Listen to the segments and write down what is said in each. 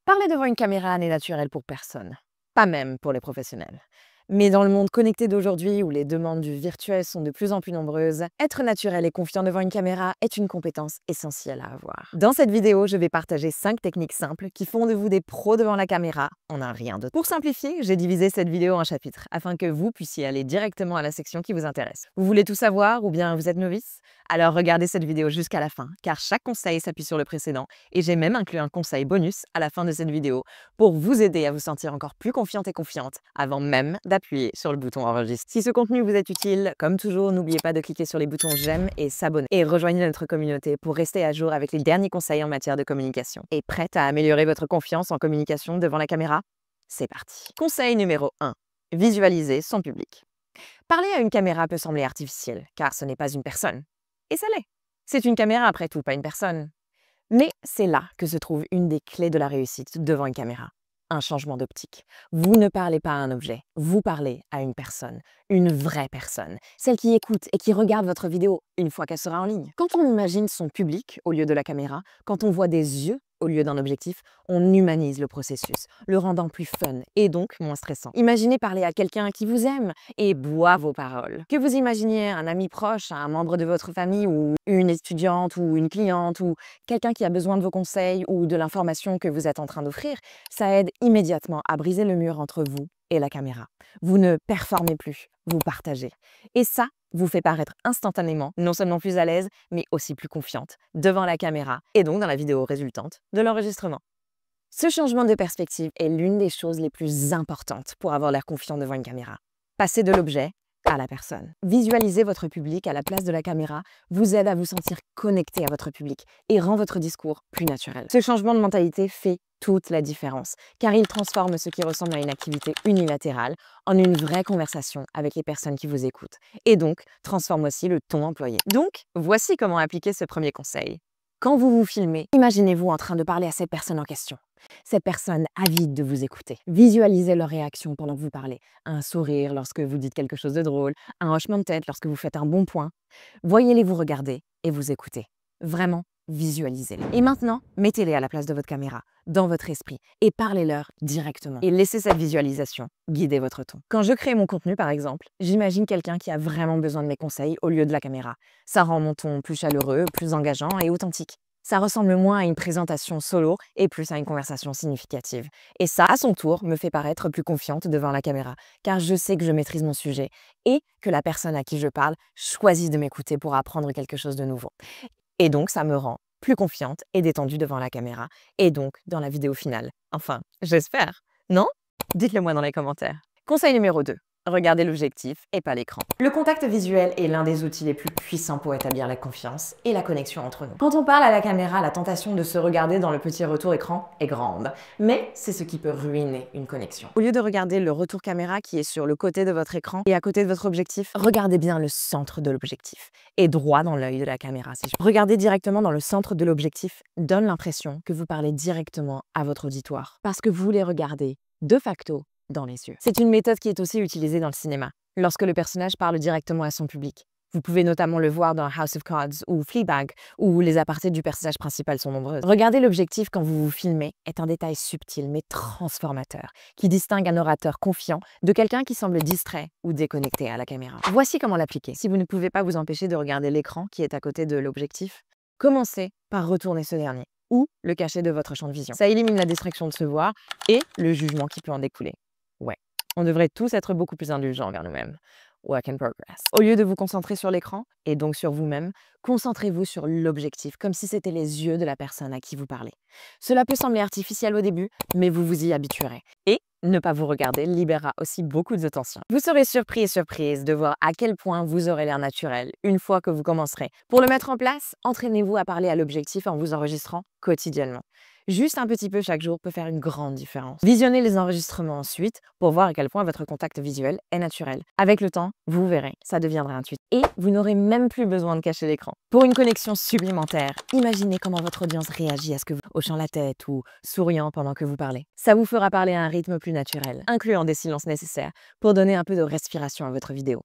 Parler devant une caméra n'est naturel pour personne, pas même pour les professionnels. Mais dans le monde connecté d'aujourd'hui, où les demandes du virtuel sont de plus en plus nombreuses, être naturel et confiant devant une caméra est une compétence essentielle à avoir. Dans cette vidéo, je vais partager 5 techniques simples qui font de vous des pros devant la caméra en un rien d'autre. Pour simplifier, j'ai divisé cette vidéo en chapitres, afin que vous puissiez aller directement à la section qui vous intéresse. Vous voulez tout savoir ou bien vous êtes novice? Alors regardez cette vidéo jusqu'à la fin, car chaque conseil s'appuie sur le précédent, et j'ai même inclus un conseil bonus à la fin de cette vidéo pour vous aider à vous sentir encore plus confiante et confiante avant même d'appuyer sur le bouton enregistre. Si ce contenu vous est utile, comme toujours, n'oubliez pas de cliquer sur les boutons j'aime et s'abonner. Et rejoignez notre communauté pour rester à jour avec les derniers conseils en matière de communication. Et prête à améliorer votre confiance en communication devant la caméra? C'est parti. Conseil numéro 1. Visualisez son public. Parler à une caméra peut sembler artificiel, car ce n'est pas une personne. Et ça l'est. C'est une caméra après tout, pas une personne. Mais c'est là que se trouve une des clés de la réussite devant une caméra. Un changement d'optique. Vous ne parlez pas à un objet, vous parlez à une vraie personne, celle qui écoute et qui regarde votre vidéo une fois qu'elle sera en ligne. Quand on imagine son public au lieu de la caméra, quand on voit des yeux au lieu d'un objectif, on humanise le processus, le rendant plus fun et donc moins stressant. Imaginez parler à quelqu'un qui vous aime et boit vos paroles. Que vous imaginiez un ami proche, un membre de votre famille ou une étudiante ou une cliente ou quelqu'un qui a besoin de vos conseils ou de l'information que vous êtes en train d'offrir, ça aide immédiatement à briser le mur entre vous et la caméra. Vous ne performez plus, vous partagez. Et ça vous fait paraître instantanément non seulement plus à l'aise, mais aussi plus confiante devant la caméra et donc dans la vidéo résultante de l'enregistrement. Ce changement de perspective est l'une des choses les plus importantes pour avoir l'air confiant devant une caméra. Passer de l'objet à la personne. Visualiser votre public à la place de la caméra vous aide à vous sentir connecté à votre public et rend votre discours plus naturel. Ce changement de mentalité fait toute la différence, car il transforme ce qui ressemble à une activité unilatérale en une vraie conversation avec les personnes qui vous écoutent, et donc transforme aussi le ton employé. Donc, voici comment appliquer ce premier conseil. Quand vous vous filmez, imaginez-vous en train de parler à cette personne en question. Cette personne avide de vous écouter. Visualisez leur réaction pendant que vous parlez. Un sourire lorsque vous dites quelque chose de drôle, un hochement de tête lorsque vous faites un bon point. Voyez-les vous regarder et vous écouter. Vraiment, visualisez-les. Et maintenant, mettez-les à la place de votre caméra, dans votre esprit, et parlez-leur directement. Et laissez cette visualisation guider votre ton. Quand je crée mon contenu, par exemple, j'imagine quelqu'un qui a vraiment besoin de mes conseils au lieu de la caméra. Ça rend mon ton plus chaleureux, plus engageant et authentique. Ça ressemble moins à une présentation solo et plus à une conversation significative. Et ça, à son tour, me fait paraître plus confiante devant la caméra, car je sais que je maîtrise mon sujet et que la personne à qui je parle choisit de m'écouter pour apprendre quelque chose de nouveau. Et donc, ça me rend plus confiante et détendue devant la caméra, et donc dans la vidéo finale. Enfin, j'espère, non? Dites-le moi dans les commentaires. Conseil numéro 2. Regardez l'objectif et pas l'écran. Le contact visuel est l'un des outils les plus puissants pour établir la confiance et la connexion entre nous. Quand on parle à la caméra, la tentation de se regarder dans le petit retour écran est grande, mais c'est ce qui peut ruiner une connexion. Au lieu de regarder le retour caméra qui est sur le côté de votre écran et à côté de votre objectif, regardez bien le centre de l'objectif et droit dans l'œil de la caméra. Regardez directement dans le centre de l'objectif donne l'impression que vous parlez directement à votre auditoire parce que vous les regardez de facto dans les yeux. C'est une méthode qui est aussi utilisée dans le cinéma, lorsque le personnage parle directement à son public. Vous pouvez notamment le voir dans House of Cards ou Fleabag, où les apartés du personnage principal sont nombreuses. Regarder l'objectif quand vous vous filmez est un détail subtil mais transformateur, qui distingue un orateur confiant de quelqu'un qui semble distrait ou déconnecté à la caméra. Voici comment l'appliquer. Si vous ne pouvez pas vous empêcher de regarder l'écran qui est à côté de l'objectif, commencez par retourner ce dernier ou le cacher de votre champ de vision. Ça élimine la distraction de se voir et le jugement qui peut en découler. Ouais, on devrait tous être beaucoup plus indulgents envers nous-mêmes. Work in progress. Au lieu de vous concentrer sur l'écran, et donc sur vous-même, concentrez-vous sur l'objectif, comme si c'était les yeux de la personne à qui vous parlez. Cela peut sembler artificiel au début, mais vous vous y habituerez. Et ne pas vous regarder libérera aussi beaucoup de tension. Vous serez surpris et surprise de voir à quel point vous aurez l'air naturel une fois que vous commencerez. Pour le mettre en place, entraînez-vous à parler à l'objectif en vous enregistrant quotidiennement. Juste un petit peu chaque jour peut faire une grande différence. Visionnez les enregistrements ensuite pour voir à quel point votre contact visuel est naturel. Avec le temps, vous verrez, ça deviendra intuitif. Et vous n'aurez même plus besoin de cacher l'écran. Pour une connexion supplémentaire, imaginez comment votre audience réagit à ce que vous hochant la tête ou souriant pendant que vous parlez. Ça vous fera parler à un rythme plus naturel, incluant des silences nécessaires pour donner un peu de respiration à votre vidéo.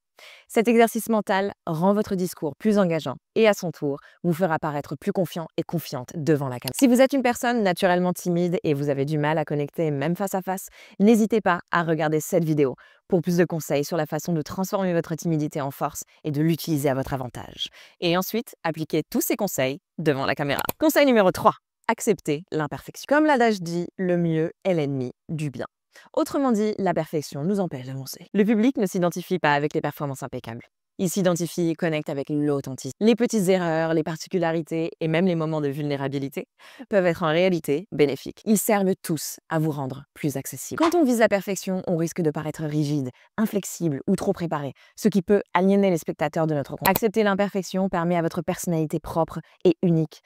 Cet exercice mental rend votre discours plus engageant et à son tour, vous fera paraître plus confiant et confiante devant la caméra. Si vous êtes une personne naturellement timide et vous avez du mal à connecter même face à face, n'hésitez pas à regarder cette vidéo pour plus de conseils sur la façon de transformer votre timidité en force et de l'utiliser à votre avantage. Et ensuite, appliquez tous ces conseils devant la caméra. Conseil numéro 3. Accepter l'imperfection. Comme l'adage dit, le mieux est l'ennemi du bien. Autrement dit, la perfection nous empêche d'avancer. Le public ne s'identifie pas avec les performances impeccables. Il s'identifie et connecte avec l'authenticité. Les petites erreurs, les particularités et même les moments de vulnérabilité peuvent être en réalité bénéfiques. Ils servent tous à vous rendre plus accessible. Quand on vise la perfection, on risque de paraître rigide, inflexible ou trop préparé, ce qui peut aliéner les spectateurs de notre compte. Accepter l'imperfection permet à votre personnalité propre et unique.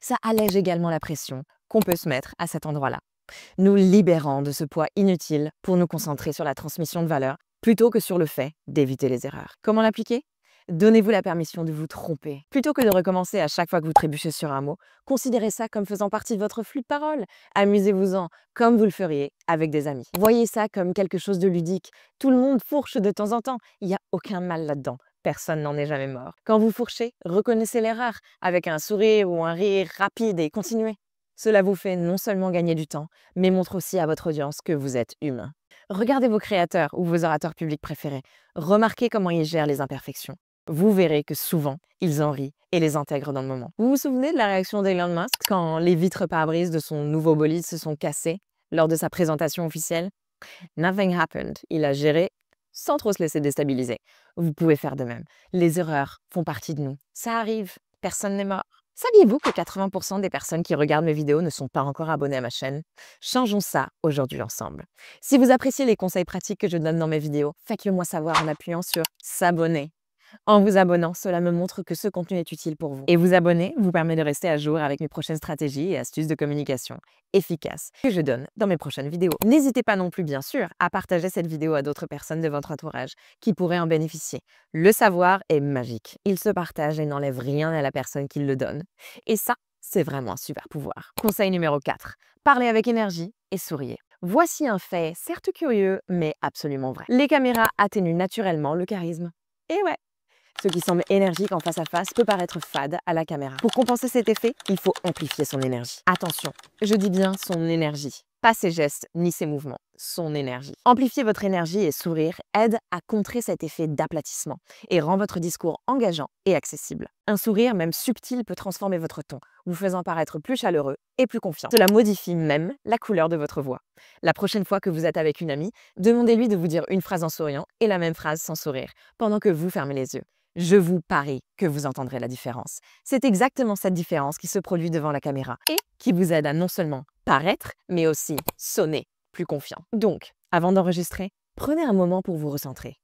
Ça allège également la pression qu'on peut se mettre à cet endroit-là, nous libérant de ce poids inutile pour nous concentrer sur la transmission de valeur plutôt que sur le fait d'éviter les erreurs. Comment l'appliquer? Donnez-vous la permission de vous tromper. Plutôt que de recommencer à chaque fois que vous trébuchez sur un mot, considérez ça comme faisant partie de votre flux de parole. Amusez-vous-en comme vous le feriez avec des amis. Voyez ça comme quelque chose de ludique. Tout le monde fourche de temps en temps. Il n'y a aucun mal là-dedans. Personne n'en est jamais mort. Quand vous fourchez, reconnaissez l'erreur avec un sourire ou un rire rapide et continuez. Cela vous fait non seulement gagner du temps, mais montre aussi à votre audience que vous êtes humain. Regardez vos créateurs ou vos orateurs publics préférés. Remarquez comment ils gèrent les imperfections. Vous verrez que souvent, ils en rient et les intègrent dans le moment. Vous vous souvenez de la réaction d'Elon Musk quand les vitres pare-brise de son nouveau bolide se sont cassées lors de sa présentation officielle? Nothing happened. Il a géré sans trop se laisser déstabiliser. Vous pouvez faire de même. Les erreurs font partie de nous. Ça arrive. Personne n'est mort. Saviez-vous que 80% des personnes qui regardent mes vidéos ne sont pas encore abonnées à ma chaîne? Changeons ça aujourd'hui ensemble. Si vous appréciez les conseils pratiques que je donne dans mes vidéos, faites-le moi savoir en appuyant sur s'abonner. En vous abonnant, cela me montre que ce contenu est utile pour vous. Et vous abonner vous permet de rester à jour avec mes prochaines stratégies et astuces de communication efficaces que je donne dans mes prochaines vidéos. N'hésitez pas non plus, bien sûr, à partager cette vidéo à d'autres personnes de votre entourage qui pourraient en bénéficier. Le savoir est magique. Il se partage et n'enlève rien à la personne qui le donne. Et ça, c'est vraiment un super pouvoir. Conseil numéro 4. Parlez avec énergie et souriez. Voici un fait, certes curieux, mais absolument vrai. Les caméras atténuent naturellement le charisme. Et ouais, ce qui semble énergique en face à face peut paraître fade à la caméra. Pour compenser cet effet, il faut amplifier son énergie. Attention, je dis bien son énergie, pas ses gestes ni ses mouvements, son énergie. Amplifier votre énergie et sourire aide à contrer cet effet d'aplatissement et rend votre discours engageant et accessible. Un sourire, même subtil, peut transformer votre ton, vous faisant paraître plus chaleureux et plus confiant. Cela modifie même la couleur de votre voix. La prochaine fois que vous êtes avec une amie, demandez-lui de vous dire une phrase en souriant et la même phrase sans sourire, pendant que vous fermez les yeux. Je vous parie que vous entendrez la différence. C'est exactement cette différence qui se produit devant la caméra et qui vous aide à non seulement paraître, mais aussi sonner plus confiant. Donc, avant d'enregistrer, prenez un moment pour vous recentrer.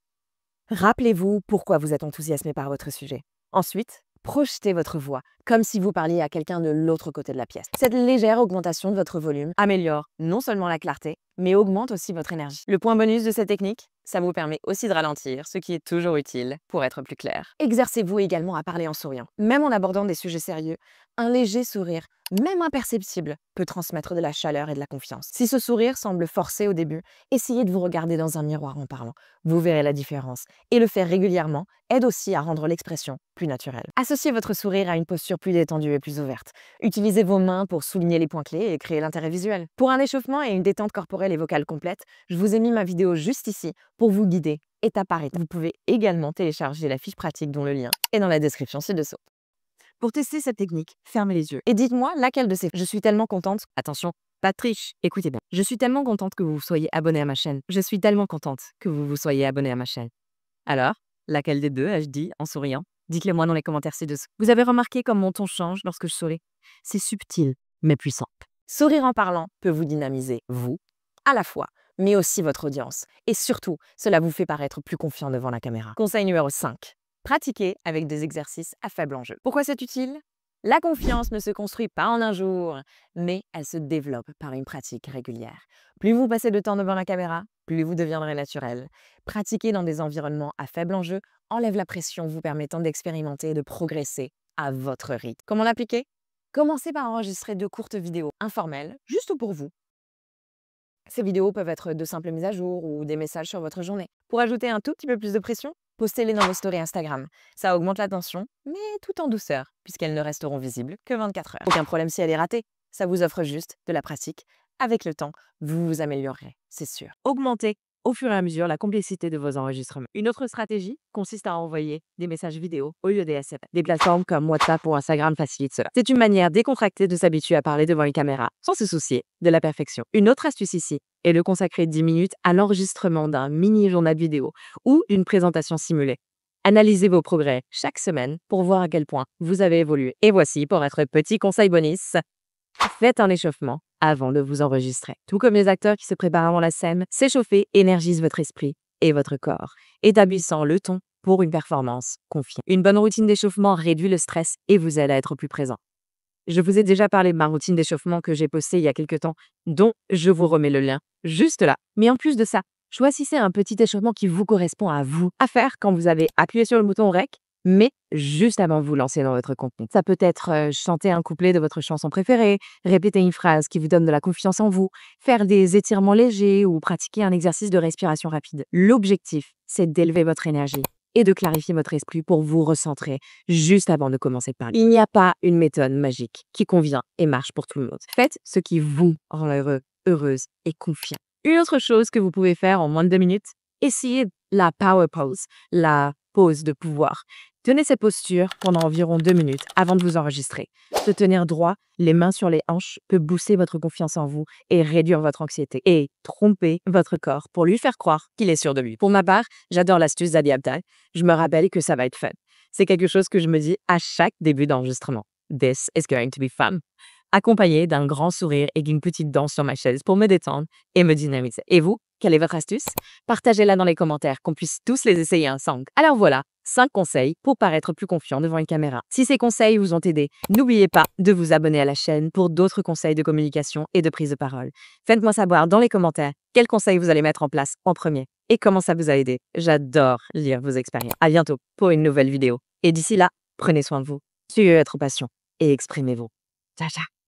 Rappelez-vous pourquoi vous êtes enthousiasmé par votre sujet. Ensuite, projetez votre voix comme si vous parliez à quelqu'un de l'autre côté de la pièce. Cette légère augmentation de votre volume améliore non seulement la clarté, mais augmente aussi votre énergie. Le point bonus de cette technique, ça vous permet aussi de ralentir, ce qui est toujours utile pour être plus clair. Exercez-vous également à parler en souriant. Même en abordant des sujets sérieux, un léger sourire, même imperceptible, peut transmettre de la chaleur et de la confiance. Si ce sourire semble forcé au début, essayez de vous regarder dans un miroir en parlant. Vous verrez la différence. Et le faire régulièrement aide aussi à rendre l'expression plus naturelle. Associez votre sourire à une posture plus détendue et plus ouverte. Utilisez vos mains pour souligner les points clés et créer l'intérêt visuel. Pour un échauffement et une détente corporelle et vocale complète, je vous ai mis ma vidéo juste ici pour vous guider étape par étape. Vous pouvez également télécharger la fiche pratique dont le lien est dans la description ci-dessous. Pour tester cette technique, fermez les yeux et dites-moi laquelle de ces. Je suis tellement contente. Attention, pas de triche, écoutez bien. Je suis tellement contente que vous soyez abonné à ma chaîne. Je suis tellement contente que vous soyez abonné à ma chaîne. Alors, laquelle des deux ai-je dit en souriant? Dites-le moi dans les commentaires ci-dessous. Vous avez remarqué comme mon ton change lorsque je souris? C'est subtil, mais puissant. Sourire en parlant peut vous dynamiser, vous, à la fois, mais aussi votre audience. Et surtout, cela vous fait paraître plus confiant devant la caméra. Conseil numéro 5. Pratiquez avec des exercices à faible enjeu. Pourquoi c'est utile? La confiance ne se construit pas en un jour, mais elle se développe par une pratique régulière. Plus vous passez de temps devant la caméra, plus vous deviendrez naturel. Pratiquer dans des environnements à faible enjeu enlève la pression, vous permettant d'expérimenter et de progresser à votre rythme. Comment l'appliquer? Commencez par enregistrer de courtes vidéos informelles, juste pour vous. Ces vidéos peuvent être de simples mises à jour ou des messages sur votre journée. Pour ajouter un tout petit peu plus de pression, Postez-les dans vos stories Instagram. Ça augmente l'attention, mais tout en douceur, puisqu'elles ne resteront visibles que 24 heures. Aucun problème si elle est ratée. Ça vous offre juste de la pratique. Avec le temps, vous vous améliorerez, c'est sûr. Augmentez au fur et à mesure la complexité de vos enregistrements. Une autre stratégie consiste à envoyer des messages vidéo au lieu des SMS. Des plateformes comme WhatsApp ou Instagram facilitent cela. C'est une manière décontractée de s'habituer à parler devant une caméra sans se soucier de la perfection. Une autre astuce ici est de consacrer 10 minutes à l'enregistrement d'un mini-journal vidéo ou d'une présentation simulée. Analysez vos progrès chaque semaine pour voir à quel point vous avez évolué. Et voici pour votre petit conseil bonus. Faites un échauffement avant de vous enregistrer. Tout comme les acteurs qui se préparent avant la scène, s'échauffer énergise votre esprit et votre corps, établissant le ton pour une performance confiante. Une bonne routine d'échauffement réduit le stress et vous aide à être plus présent. Je vous ai déjà parlé de ma routine d'échauffement que j'ai postée il y a quelques temps, dont je vous remets le lien juste là. Mais en plus de ça, choisissez un petit échauffement qui vous correspond à vous, à faire quand vous avez appuyé sur le bouton REC, mais juste avant de vous lancer dans votre contenu. Ça peut être chanter un couplet de votre chanson préférée, répéter une phrase qui vous donne de la confiance en vous, faire des étirements légers ou pratiquer un exercice de respiration rapide. L'objectif, c'est d'élever votre énergie et de clarifier votre esprit pour vous recentrer juste avant de commencer de parler. Il n'y a pas une méthode magique qui convient et marche pour tout le monde. Faites ce qui vous rend heureux, heureuse et confiant. Une autre chose que vous pouvez faire en moins de 2 minutes, essayez la power pose, la pose de pouvoir. Tenez cette posture pendant environ 2 minutes avant de vous enregistrer. Se tenir droit, les mains sur les hanches, peut booster votre confiance en vous et réduire votre anxiété. Et tromper votre corps pour lui faire croire qu'il est sûr de lui. Pour ma part, j'adore l'astuce d'Adi Abdal. Je me rappelle que ça va être fun. C'est quelque chose que je me dis à chaque début d'enregistrement. This is going to be fun. Accompagné d'un grand sourire et d'une petite danse sur ma chaise pour me détendre et me dynamiser. Et vous, quelle est votre astuce? Partagez-la dans les commentaires, qu'on puisse tous les essayer ensemble. Alors voilà, 5 conseils pour paraître plus confiant devant une caméra. Si ces conseils vous ont aidé, n'oubliez pas de vous abonner à la chaîne pour d'autres conseils de communication et de prise de parole. Faites-moi savoir dans les commentaires quels conseils vous allez mettre en place en premier et comment ça vous a aidé. J'adore lire vos expériences. À bientôt pour une nouvelle vidéo. Et d'ici là, prenez soin de vous, suivez votre passion et exprimez-vous. Ciao, ciao.